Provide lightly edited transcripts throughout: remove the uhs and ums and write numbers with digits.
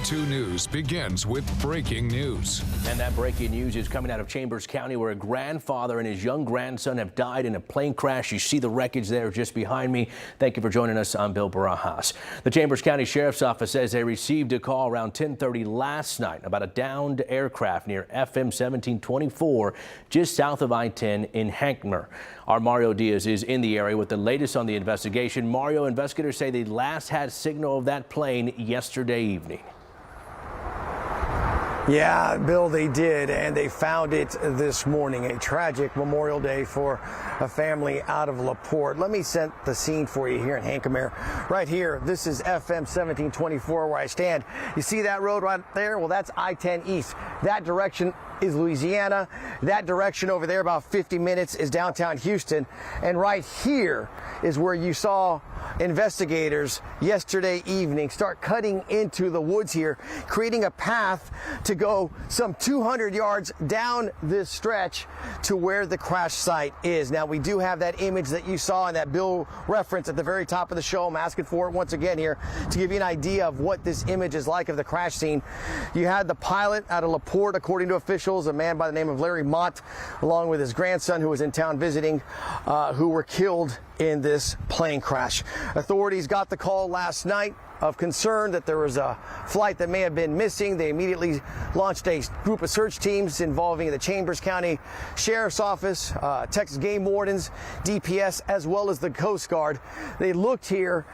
PRC2 News begins with breaking news. And that breaking news is coming out of Chambers County, where a grandfather and his young grandson have died in a plane crash. You see the wreckage there just behind me. Thank you for joining us. I'm Bill Barajas. The Chambers County Sheriff's Office says they received a call around 10:30 last night about a downed aircraft near FM 1724, just south of I-10 in Hankamer. Our Mario Diaz is in the area with the latest on the investigation. Mario, investigators say they last had signal of that plane yesterday evening. Yeah, Bill, they did, and they found it this morning. A tragic Memorial Day for a family out of LaPorte. Let me set the scene for you here in Hankamer. Right here, this is FM 1724 where I stand. You see that road right there? Well, that's I-10 East. That direction is Louisiana. That direction over there, about 50 minutes, is downtown Houston. And right here is where you saw investigators yesterday evening start cutting into the woods here, creating a path to go some 200 yards down this stretch to where the crash site is. Now, we do have that image that you saw and that Bill referenced at the very top of the show. I'm asking for it once again here to give you an idea of what this image is like of the crash scene. You had the pilot out of LaPorte, according to officials, a man by the name of Larry Mott, along with his grandson who was in town visiting, who were killed in this plane crash. Authorities got the call last night of concern that there was a flight that may have been missing. They immediately launched a group of search teams involving the Chambers County Sheriff's Office, Texas Game Wardens, DPS, as well as the Coast Guard. They looked here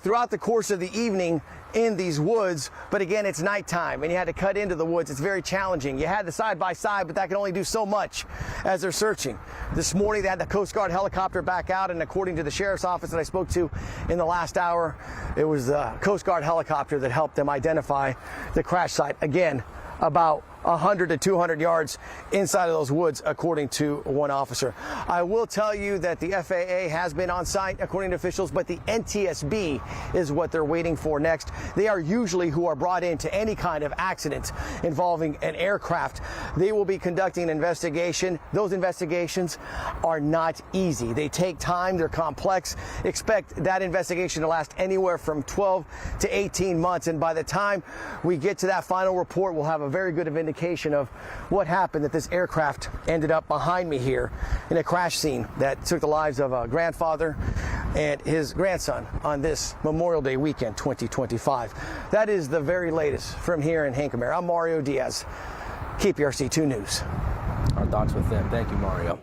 throughout the course of the evening in these woods, but again, it's nighttime and you had to cut into the woods. It's very challenging. You had the side-by-side, but that can only do so much as they're searching. This morning, they had the Coast Guard helicopter back out, and according to the Sheriff's Office that I spoke to in the last hour, it was the Coast Guard helicopter that helped them identify the crash site. Again, about 100 to 200 yards inside of those woods, according to one officer. I will tell you that the FAA has been on site, according to officials, but the NTSB is what they're waiting for next. They are usually who are brought into any kind of accident involving an aircraft. They will be conducting an investigation. Those investigations are not easy. They take time. They're complex. Expect that investigation to last anywhere from 12 to 18 months. And by the time we get to that final report, we'll have a very good indication of what happened, that this aircraft ended up behind me here in a crash scene that took the lives of a grandfather and his grandson on this Memorial Day weekend 2025. That is the very latest from here in Hankamer. I'm Mario Diaz, KPRC2 News. Our thoughts with them. Thank you, Mario.